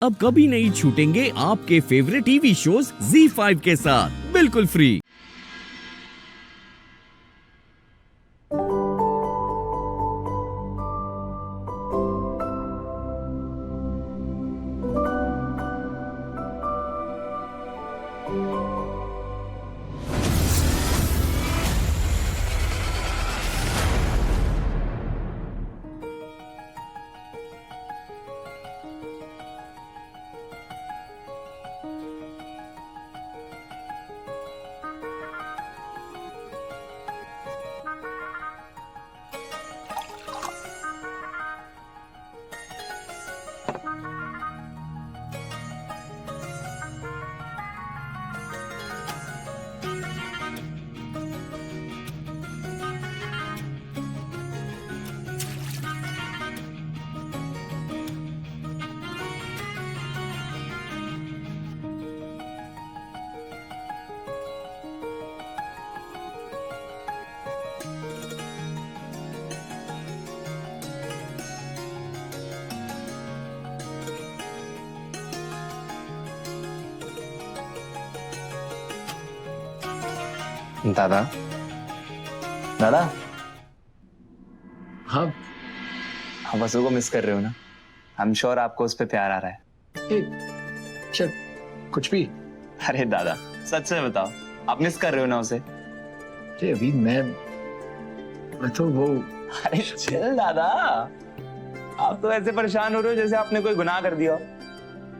अब कभी नहीं छूटेंगे आपके फेवरेट टीवी शोज ZEE5 के साथ बिल्कुल फ्री। दादा, दादा, हाँ। आप वसु को मिस कर रहे हो ना? आई एम श्योर आपको उस पर प्यार आ रहा है। क्या कुछ भी? अरे दादा, सच से बताओ, आप मिस कर रहे हो ना उसे? अरे अभी मैं तो वो। अरे चिल दादा, आप तो ऐसे परेशान हो रहे हो जैसे आपने कोई गुनाह कर दिया हो।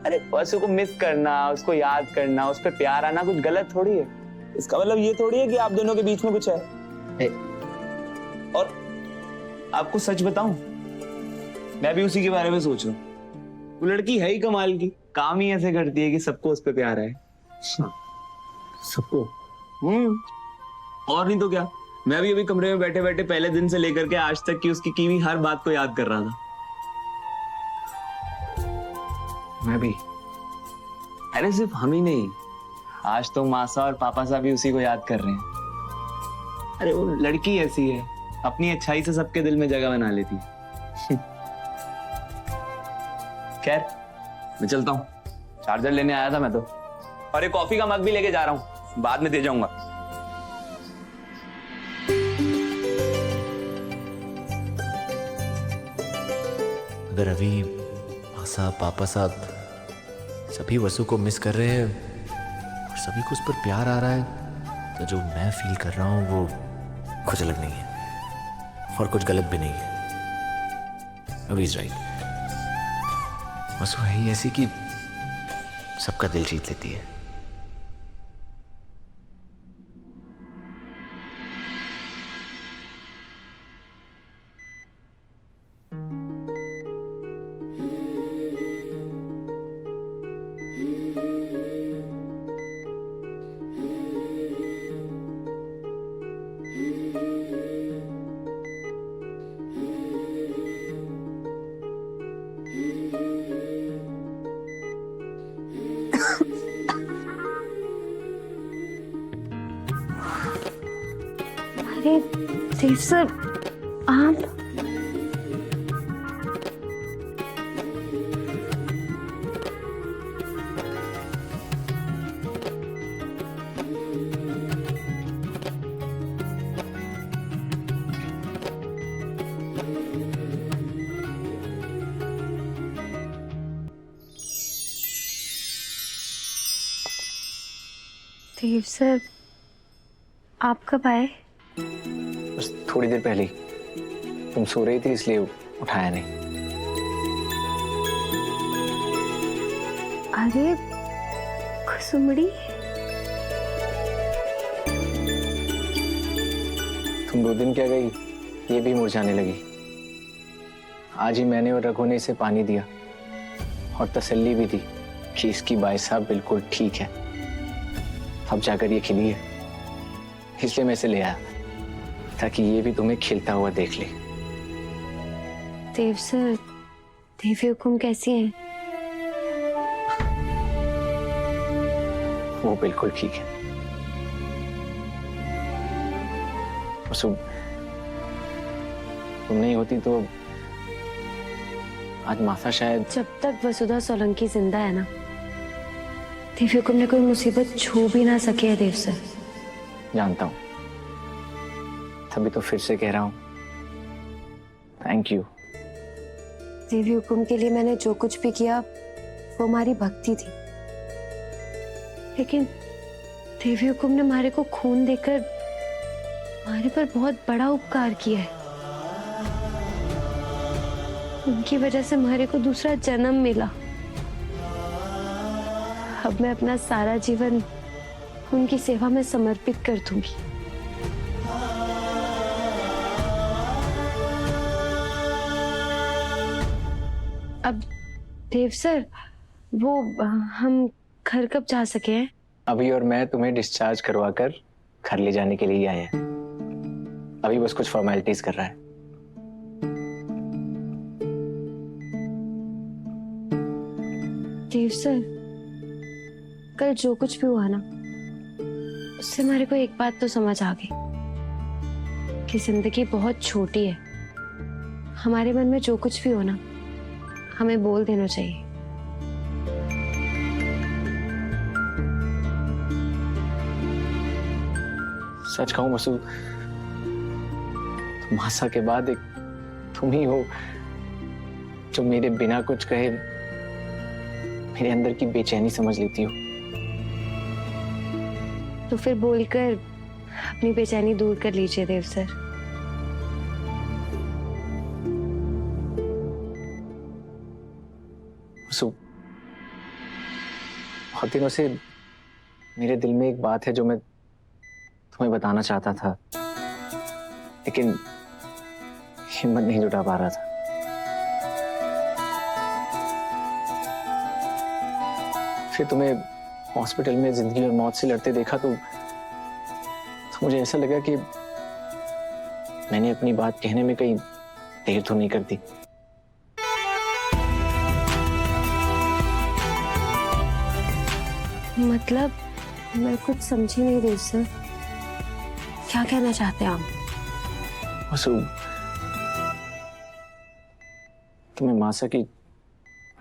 अरे वसु को मिस करना, उसको याद करना, उस पर प्यार आना कुछ गलत थोड़ी है। इसका मतलब ये थोड़ी है कि आप दोनों के बीच में कुछ है। और आपको सच बताऊं, मैं भी उसी के बारे में सोच रहा हूँ। वो लड़की है ही कमाल की, काम ही ऐसे करती है कि सबको उस पे प्यार है। सबको? और नहीं तो क्या। मैं भी अभी कमरे में बैठे बैठे पहले दिन से लेकर के आज तक की उसकी हुई हर बात को याद कर रहा था। मैं भी। अरे सिर्फ हम ही नहीं, आज तो मासा और पापा साहब भी उसी को याद कर रहे हैं। अरे वो लड़की ऐसी है, अपनी अच्छाई से सबके दिल में जगह बना लेती है। खैर, मैं चलता हूँ, चार्जर लेने आया था मैं तो, और एक कॉफी का मग भी लेके जा रहा हूँ, बाद में दे जाऊंगा। अगर अभी मासा पापा साहब सभी वसु को मिस कर रहे हैं और सभी को उस पर प्यार आ रहा है, तो जो मैं फील कर रहा हूँ वो कुछ अलग नहीं है और कुछ गलत भी नहीं है। अभी इज राइट। वसु है ही ऐसी कि सबका दिल जीत लेती है। अरे देव सर, आप देव सर, आप कब आए? बस थोड़ी देर पहले। तुम सो रही थी इसलिए उठाया नहीं। अरे कुसुमड़ी, तुम 2 दिन क्या गई, ये भी मुरझाने लगी। आज ही मैंने और रघु ने इसे पानी दिया और तसल्ली भी दी कि इसकी बाई साहब बिल्कुल ठीक है। अब जाकर ये खिली है, इसलिए मैं इसे ले आया ताकि ये भी तुम्हें खिलता हुआ देख ले। देव सर, देवी हुकुम कैसी हैं? वो बिल्कुल ठीक है। तुम नहीं होती तो आज मासा शायद। जब तक वसुधा सोलंकी जिंदा है ना, देवी हुकुम ने कोई मुसीबत छू भी ना सके है देव सर। जानता हूं, तभी तो फिर से कह रहा हूं, थैंक यू। देवी हुकुम के लिए मैंने जो कुछ भी किया वो हमारी भक्ति थी, लेकिन देवी हुकुम ने हमारे को खून देकर हमारे पर बहुत बड़ा उपकार किया है। उनकी वजह से हमारे को दूसरा जन्म मिला। अब मैं अपना सारा जीवन उनकी सेवा में समर्पित कर दूंगी। अब देव सर, वो हम घर कब जा सके हैं? अभी और मैं तुम्हें डिस्चार्ज करवाकर घर ले जाने के लिए आए हैं। अभी बस कुछ फॉर्मेलिटीज कर रहा है। देव सर, कल जो कुछ भी हुआ ना, उससे हमारे को एक बात तो समझ आ गई कि जिंदगी बहुत छोटी है। हमारे मन में जो कुछ भी हो ना, हमें बोल देना चाहिए। सच कहूं वसु, मासा के बाद एक तुम ही हो जो मेरे बिना कुछ कहे मेरे अंदर की बेचैनी समझ लेती हो। तो फिर बोलकर अपनी बेचैनी दूर कर लीजिए देव सर। वसु, बहुत दिनों से मेरे दिल में एक बात है जो मैं तुम्हें बताना चाहता था, लेकिन हिम्मत नहीं जुटा पा रहा था। फिर तुम्हें हॉस्पिटल में जिंदगी और मौत से लड़ते देखा तो मुझे ऐसा लगा कि मैंने अपनी बात कहने में कहीं देर तो नहीं कर दी। मतलब मैं कुछ समझी नहीं देव सर, क्या कहना चाहते हैं आप? वसु, तुम्हें मासा की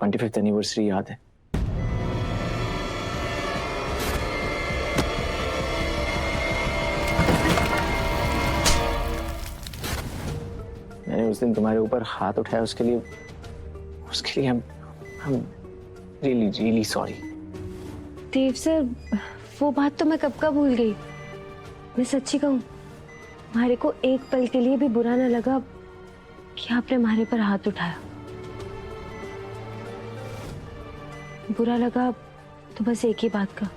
25th एनिवर्सरी याद है? मैंने उस दिन तुम्हारे ऊपर हाथ उठाया, उसके लिए हम रियली सॉरी। देव सर, वो बात तो मैं कब का भूल गई। मैं सच्ची कहूं, हमारे को एक पल के लिए भी बुरा ना लगा कि आपने हमारे पर हाथ उठाया। बुरा लगा तो बस एक ही बात का,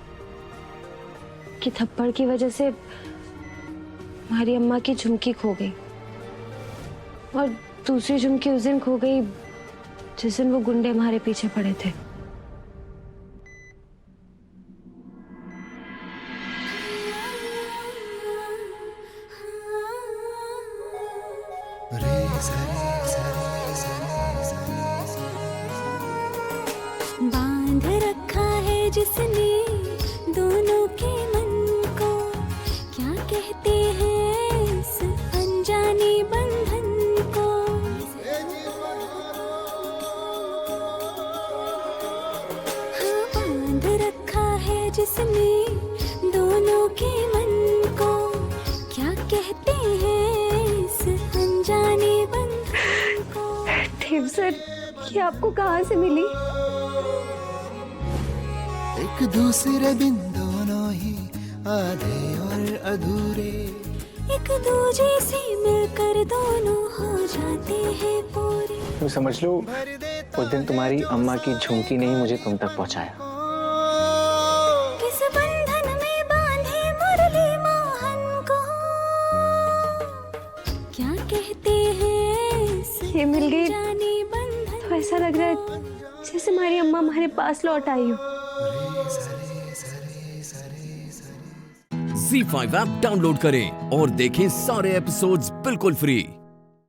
कि थप्पड़ की वजह से हमारी अम्मा की झुमकी खो गई, और दूसरी झुमकी उस दिन खो गई जिस दिन वो गुंडे हमारे पीछे पड़े थे। बांध रखा है जिसने दोनों के मन को, क्या कहते हैं इस अनजाने बंधन को। हाँ, बांध रखा है जिसने दोनों के मन को, क्या कहते हैं इस अनजाने बंधन को। देव सर, ये आपको कहाँ से मिली? एक दूसरे दिन दोनों ही आधे और अधूरे, एक दूजे से मिलकर दोनों हो जाते हैं पूरे। तुम समझ लो, उस दिन तुम्हारी अम्मा की झुमकी ने ही मुझे तुम तक पहुंचाया। किस बंधन में बांधे मुरली मोहन को, क्या कहते हैं ये मिल गई जाने बंधन। तो ऐसा लग रहा है जैसे हमारी अम्मा हमारे पास लौट आई हो। Z5 ऐप डाउनलोड करें और देखें सारे एपिसोड्स बिल्कुल फ्री।